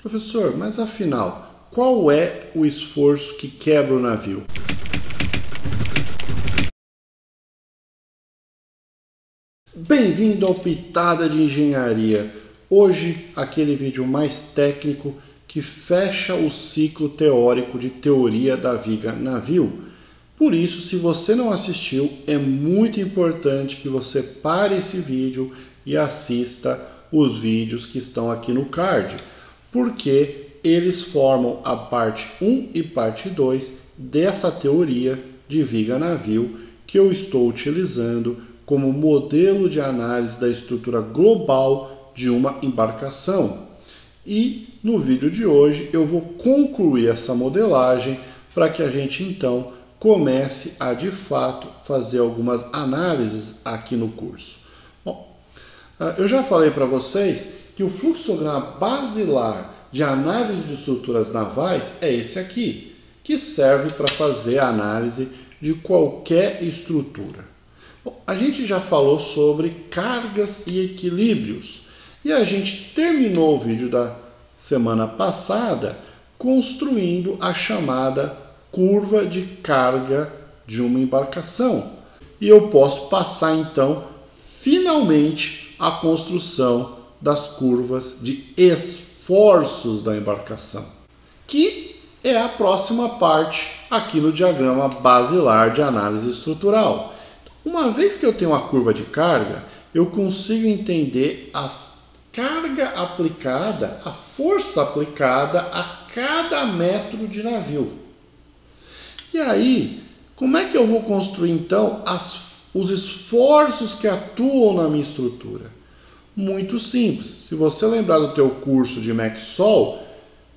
Professor, mas afinal, qual é o esforço que quebra o navio? Bem-vindo ao Pitada de Engenharia. Hoje, aquele vídeo mais técnico que fecha o ciclo teórico de teoria da viga navio. Por isso, se você não assistiu, é muito importante que você pare esse vídeo e assista os vídeos que estão aqui no card, porque eles formam a parte 1 e parte 2 dessa teoria de viga navio que eu estou utilizando como modelo de análise da estrutura global de uma embarcação. E no vídeo de hoje eu vou concluir essa modelagem para que a gente então comece a de fato fazer algumas análises aqui no curso. Bom, eu já falei para vocês que o fluxograma basilar de análise de estruturas navais é esse aqui, que serve para fazer a análise de qualquer estrutura. Bom, a gente já falou sobre cargas e equilíbrios e a gente terminou o vídeo da semana passada construindo a chamada curva de carga de uma embarcação. E eu posso passar então finalmente a construção das curvas de esforços da embarcação, que é a próxima parte aqui no diagrama basilar de análise estrutural. Uma vez que eu tenho uma curva de carga, eu consigo entender a carga aplicada, a força aplicada a cada metro de navio. E aí, como é que eu vou construir então os esforços que atuam na minha estrutura? Muito simples. Se você lembrar do teu curso de McSol,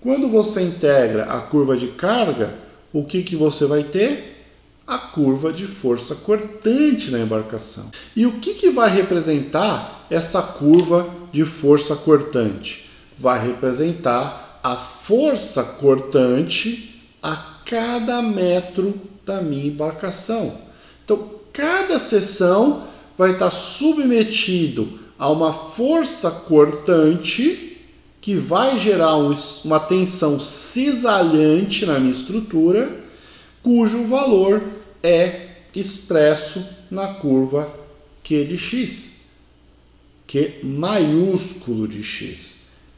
quando você integra a curva de carga, o que você vai ter? A curva de força cortante na embarcação. E o que vai representar essa curva de força cortante? Vai representar a força cortante a cada metro da minha embarcação. Então, cada seção vai estar submetido a uma força cortante que vai gerar uma tensão cisalhante na minha estrutura, cujo valor é expresso na curva Q de X. Q maiúsculo de X.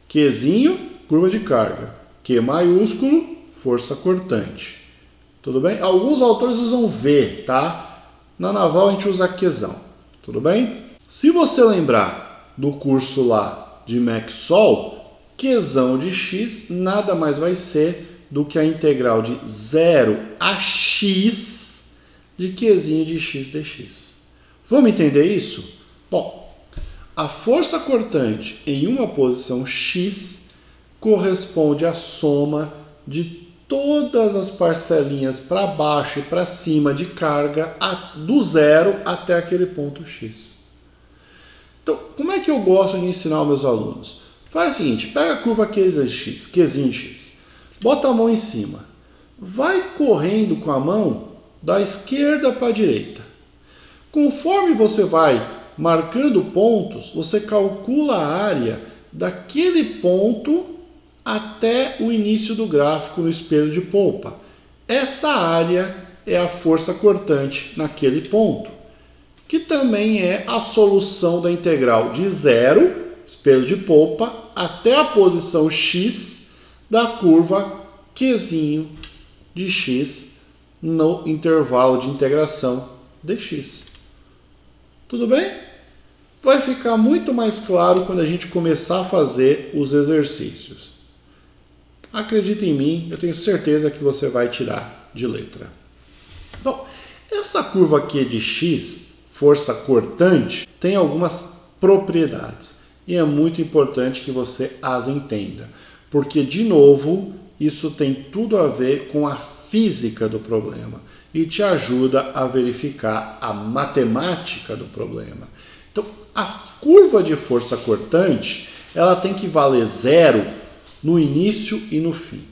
Qzinho, curva de carga. Q maiúsculo, força cortante. Tudo bem? Alguns autores usam V, tá? Na naval a gente usa Qzão. Tudo bem? Se você lembrar do curso lá de McSol, Qzão de X nada mais vai ser do que a integral de 0 a X de Qzinho de X dx. Vamos entender isso? Bom, a força cortante em uma posição X corresponde à soma de todas as parcelinhas para baixo e para cima de carga do zero até aquele ponto X. Então, como é que eu gosto de ensinar aos meus alunos? Faz o seguinte, pega a curva Qzinho de X, bota a mão em cima, vai correndo com a mão da esquerda para a direita. Conforme você vai marcando pontos, você calcula a área daquele ponto até o início do gráfico no espelho de polpa. Essa área é a força cortante naquele ponto, que também é a solução da integral de 0, espelho de polpa, até a posição X da curva Qzinho de X no intervalo de integração dx. Tudo bem? Vai ficar muito mais claro quando a gente começar a fazer os exercícios. Acredita em mim, eu tenho certeza que você vai tirar de letra. Bom, essa curva Q de X, força cortante, tem algumas propriedades. E é muito importante que você as entenda. Porque, de novo, isso tem tudo a ver com a física do problema. E te ajuda a verificar a matemática do problema. Então, a curva de força cortante, ela tem que valer 0 no início e no fim.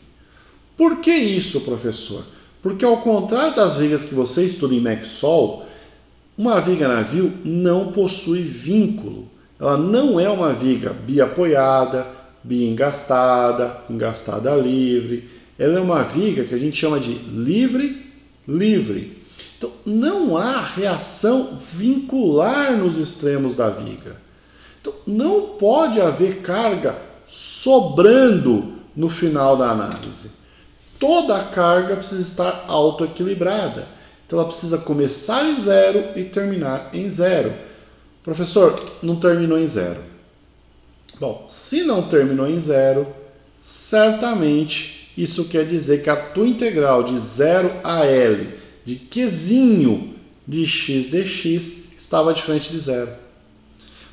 Por que isso, professor? Porque ao contrário das vigas que você estuda em McSol, uma viga navio não possui vínculo. Ela não é uma viga biapoiada, biengastada, engastada livre. Ela é uma viga que a gente chama de livre-livre. Então, não há reação vincular nos extremos da viga. Então, não pode haver carga sobrando no final da análise. Toda a carga precisa estar autoequilibrada. Então, ela precisa começar em 0 e terminar em 0. Professor, não terminou em 0. Bom, se não terminou em 0, certamente isso quer dizer que a tua integral de 0 a L de Qzinho de x dx estava diferente de 0.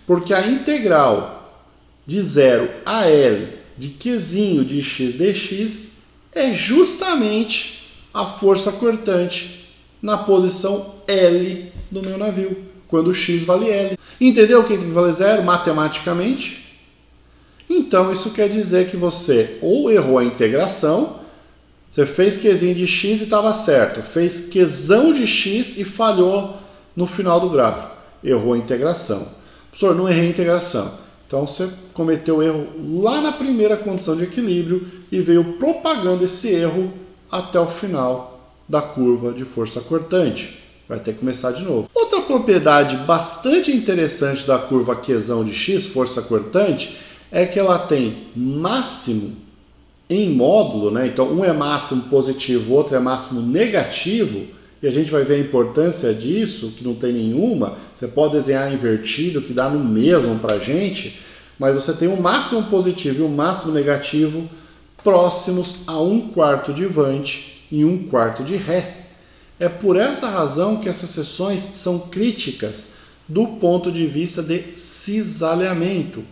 Porque a integral de 0 a L de Qzinho de x dx é justamente a força cortante na posição L do meu navio, quando x vale L. Entendeu o que tem que valer 0 matematicamente? Então isso quer dizer que você ou errou a integração, você fez Qzinho de x e estava certo, fez Qzão de x e falhou no final do gráfico, errou a integração. Professor, não errei a integração. Então você cometeu o erro lá na primeira condição de equilíbrio e veio propagando esse erro até o final da curva de força cortante. Vai ter que começar de novo. Outra propriedade bastante interessante da curva Qzão de x, força cortante, é que ela tem máximo em módulo, né? Então um é máximo positivo, o outro é máximo negativo, e a gente vai ver a importância disso, que não tem nenhuma. Você pode desenhar invertido, que dá no mesmo para a gente, mas você tem um máximo positivo e um máximo negativo próximos a 1/4 de Vante e 1/4 de Ré. É por essa razão que essas seções são críticas do ponto de vista de cisalhamento,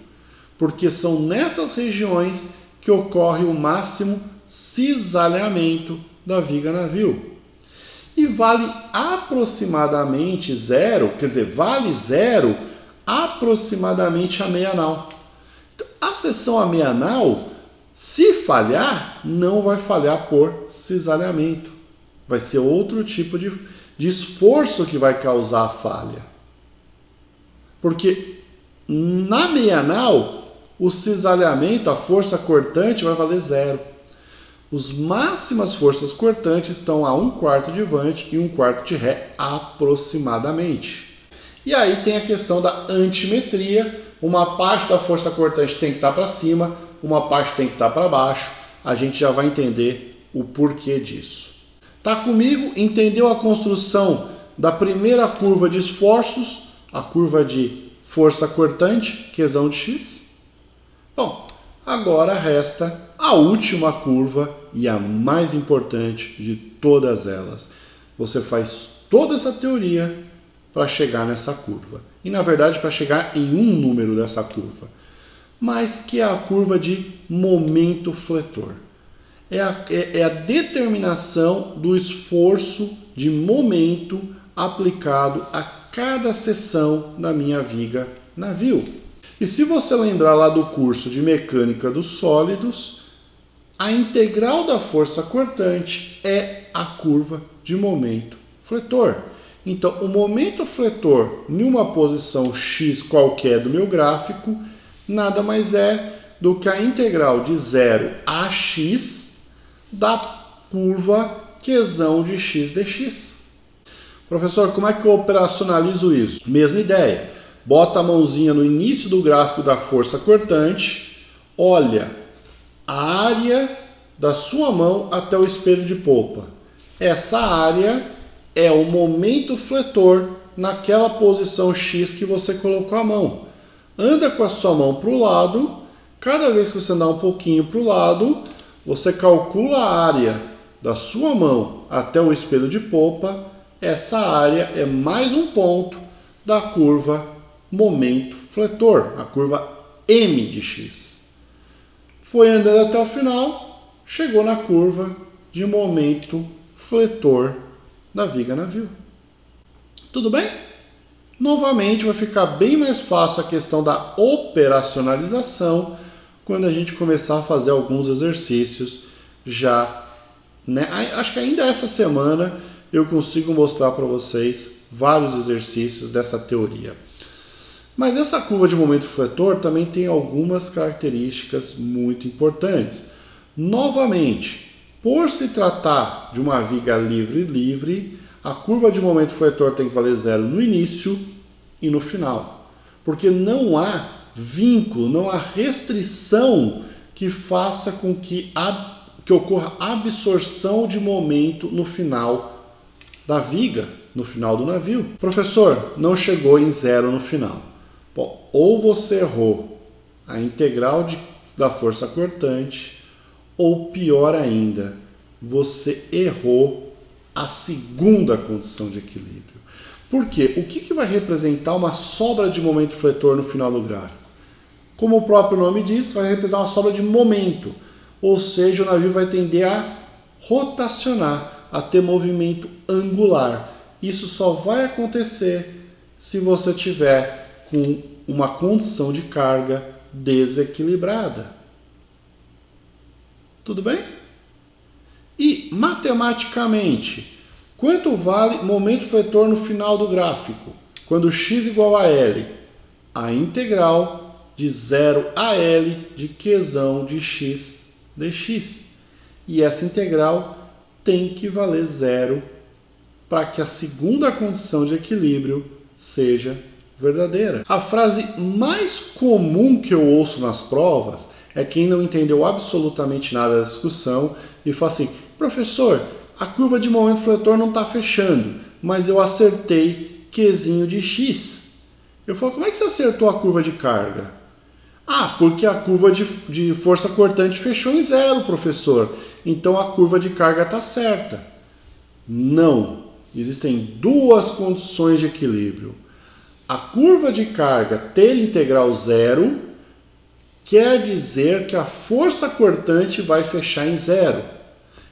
porque são nessas regiões que ocorre o máximo cisalhamento da viga navio. E vale aproximadamente 0, quer dizer, vale 0 aproximadamente a meia nau. Então, a seção a meia nau, se falhar, não vai falhar por cisalhamento. Vai ser outro tipo de esforço que vai causar a falha. Porque na meia nau, o cisalhamento, a força cortante, vai valer 0. As máximas forças cortantes estão a 1/4 de Vante e 1/4 de Ré aproximadamente. E aí tem a questão da antimetria. Uma parte da força cortante tem que estar para cima, uma parte tem que estar para baixo. A gente já vai entender o porquê disso. Tá comigo? Entendeu a construção da primeira curva de esforços, a curva de força cortante, Qzão de x? Bom, agora resta a última curva e a mais importante de todas elas. Você faz toda essa teoria para chegar nessa curva. E na verdade para chegar em um número dessa curva. Mas que é a curva de momento fletor. É a determinação do esforço de momento aplicado a cada seção da minha viga navio. E se você lembrar lá do curso de mecânica dos sólidos, a integral da força cortante é a curva de momento fletor. Então, o momento fletor em uma posição x qualquer do meu gráfico nada mais é do que a integral de 0 a x da curva Qzão de x dx. Professor, como é que eu operacionalizo isso? Mesma ideia. Bota a mãozinha no início do gráfico da força cortante, olha a área da sua mão até o espelho de polpa. Essa área é o momento fletor naquela posição X que você colocou a mão. Anda com a sua mão para o lado, cada vez que você andar um pouquinho para o lado, você calcula a área da sua mão até o espelho de polpa. Essa área é mais um ponto da curva momento fletor, a curva M de x. Foi andando até o final, chegou na curva de momento fletor da viga navio. Tudo bem? Novamente vai ficar bem mais fácil a questão da operacionalização quando a gente começar a fazer alguns exercícios já, né? Acho que ainda essa semana eu consigo mostrar para vocês vários exercícios dessa teoria. Mas essa curva de momento fletor também tem algumas características muito importantes. Novamente, por se tratar de uma viga livre, a curva de momento fletor tem que valer 0 no início e no final. Porque não há vínculo, não há restrição que faça com que ocorra absorção de momento no final da viga, no final do navio. Professor, não chegou em 0 no final. Bom, ou você errou a integral da força cortante, ou pior ainda, você errou a segunda condição de equilíbrio. Por quê? O que vai representar uma sobra de momento fletor no final do gráfico? Como o próprio nome diz, vai representar uma sobra de momento, ou seja, o navio vai tender a rotacionar, a ter movimento angular. Isso só vai acontecer se você tiver com uma condição de carga desequilibrada. Tudo bem? E matematicamente, quanto vale momento fletor no final do gráfico? Quando x igual a L, a integral de 0 a L de Qzão de x dx. E essa integral tem que valer 0 para que a segunda condição de equilíbrio seja verdadeira. A frase mais comum que eu ouço nas provas é quem não entendeu absolutamente nada da discussão e fala assim: professor, a curva de momento fletor não está fechando, mas eu acertei Qzinho de x. Eu falo: como é que você acertou a curva de carga? Ah, porque a curva de força cortante fechou em 0, professor. Então a curva de carga está certa. Não. Existem duas condições de equilíbrio. A curva de carga ter integral 0 quer dizer que a força cortante vai fechar em 0.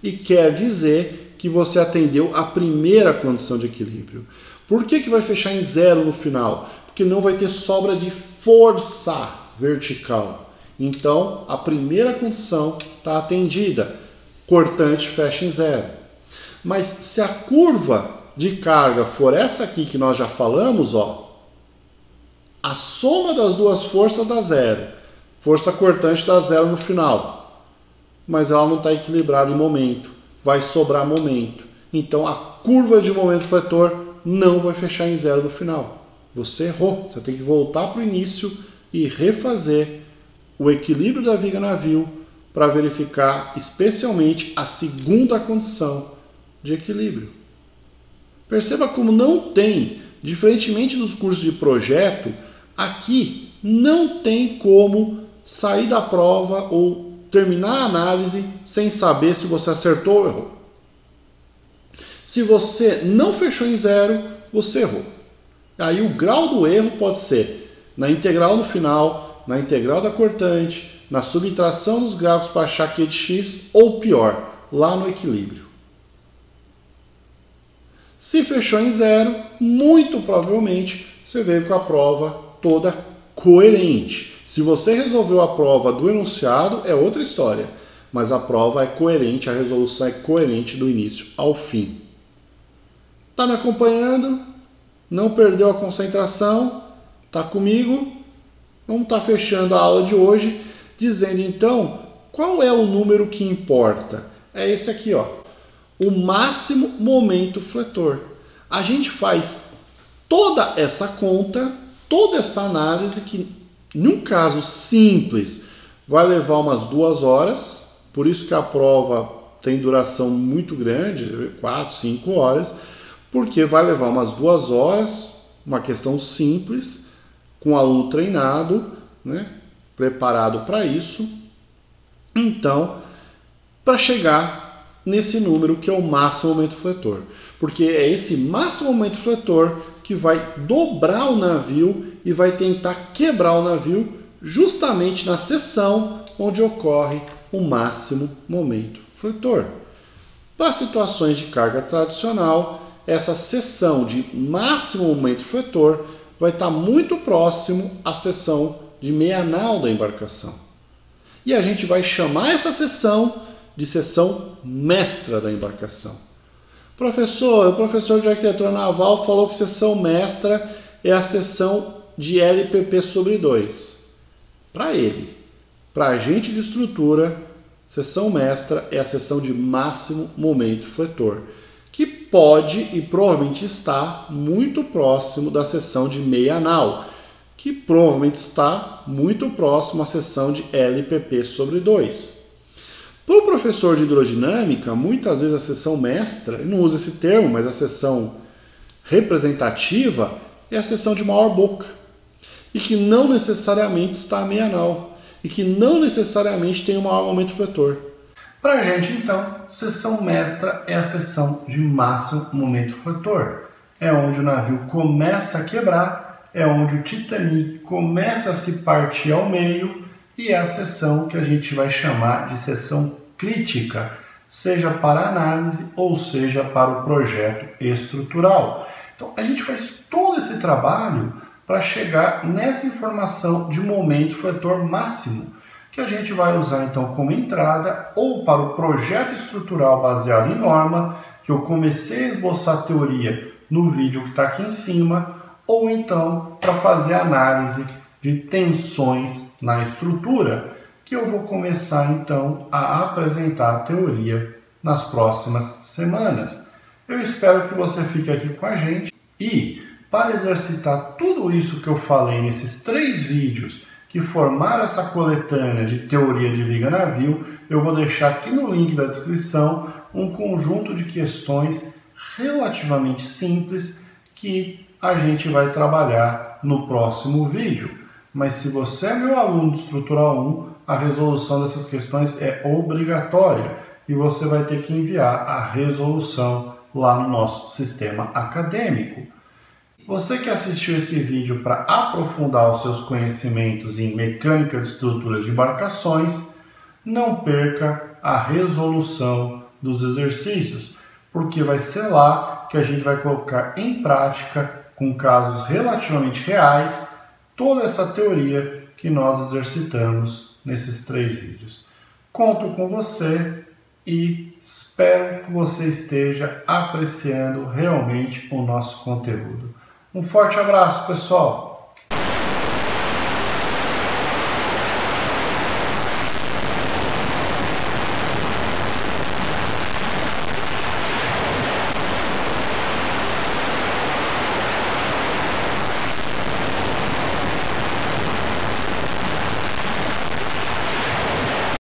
E quer dizer que você atendeu a primeira condição de equilíbrio. Por que vai fechar em 0 no final? Porque não vai ter sobra de força vertical. Então, a primeira condição está atendida. Cortante fecha em 0. Mas se a curva de carga for essa aqui que nós já falamos, ó, a soma das duas forças dá 0. Força cortante dá 0 no final. Mas ela não está equilibrada em momento. Vai sobrar momento. Então a curva de momento fletor não vai fechar em 0 no final. Você errou. Você tem que voltar para o início e refazer o equilíbrio da viga navio para verificar especialmente a segunda condição de equilíbrio. Perceba como não tem, diferentemente dos cursos de projeto, aqui não tem como sair da prova ou terminar a análise sem saber se você acertou ou errou. Se você não fechou em 0, você errou. Aí o grau do erro pode ser na integral no final, na integral da cortante, na subtração dos gráficos para achar Q de x, ou pior, lá no equilíbrio. Se fechou em 0, muito provavelmente você veio com a prova toda coerente. Se você resolveu a prova do enunciado, é outra história. Mas a prova é coerente, a resolução é coerente do início ao fim. Está me acompanhando? Não perdeu a concentração? Está comigo? Vamos estar fechando a aula de hoje, dizendo então qual é o número que importa. É esse aqui, ó. O máximo momento fletor. A gente faz toda essa conta, toda essa análise que, num caso simples, vai levar umas 2 horas, por isso que a prova tem duração muito grande, 4, 5 horas, porque vai levar umas 2 horas, uma questão simples, com o aluno treinado, né, preparado para isso. Então, para chegar nesse número que é o máximo momento fletor, porque é esse máximo momento fletor que vai dobrar o navio e vai tentar quebrar o navio justamente na seção onde ocorre o máximo momento fletor. Para situações de carga tradicional, essa seção de máximo momento fletor vai estar muito próximo à seção de meia-nau da embarcação. E a gente vai chamar essa seção de seção mestra da embarcação. O professor de arquitetura naval falou que seção mestra é a seção de LPP sobre 2. Para ele. Para a gente de estrutura, seção mestra é a seção de máximo momento fletor, que pode e provavelmente está muito próximo da seção de meia anal, que provavelmente está muito próximo à seção de LPP sobre 2. Para o professor de hidrodinâmica, muitas vezes a seção mestra, ele não usa esse termo, mas a seção representativa é a seção de maior boca, e que não necessariamente está meia anal, e que não necessariamente tem o maior momento fletor. Para a gente, então, seção mestra é a seção de máximo momento fletor. É onde o navio começa a quebrar, é onde o Titanic começa a se partir ao meio, e é a seção que a gente vai chamar de seção crítica, seja para análise ou seja para o projeto estrutural. Então, a gente faz todo esse trabalho para chegar nessa informação de momento fletor máximo, que a gente vai usar então como entrada ou para o projeto estrutural baseado em norma, que eu comecei a esboçar a teoria no vídeo que está aqui em cima, ou então para fazer análise de tensões na estrutura, que eu vou começar então a apresentar a teoria nas próximas semanas. Eu espero que você fique aqui com a gente e, para exercitar tudo isso que eu falei nesses 3 vídeos que formaram essa coletânea de teoria de viga navio, eu vou deixar aqui no link da descrição um conjunto de questões relativamente simples que a gente vai trabalhar no próximo vídeo. Mas se você é meu aluno de Estrutural 1, a resolução dessas questões é obrigatória e você vai ter que enviar a resolução lá no nosso sistema acadêmico. Você que assistiu esse vídeo para aprofundar os seus conhecimentos em mecânica de estruturas de embarcações, não perca a resolução dos exercícios, porque vai ser lá que a gente vai colocar em prática, com casos relativamente reais, toda essa teoria que nós exercitamos nesses 3 vídeos. Conto com você e espero que você esteja apreciando realmente o nosso conteúdo. Um forte abraço, pessoal!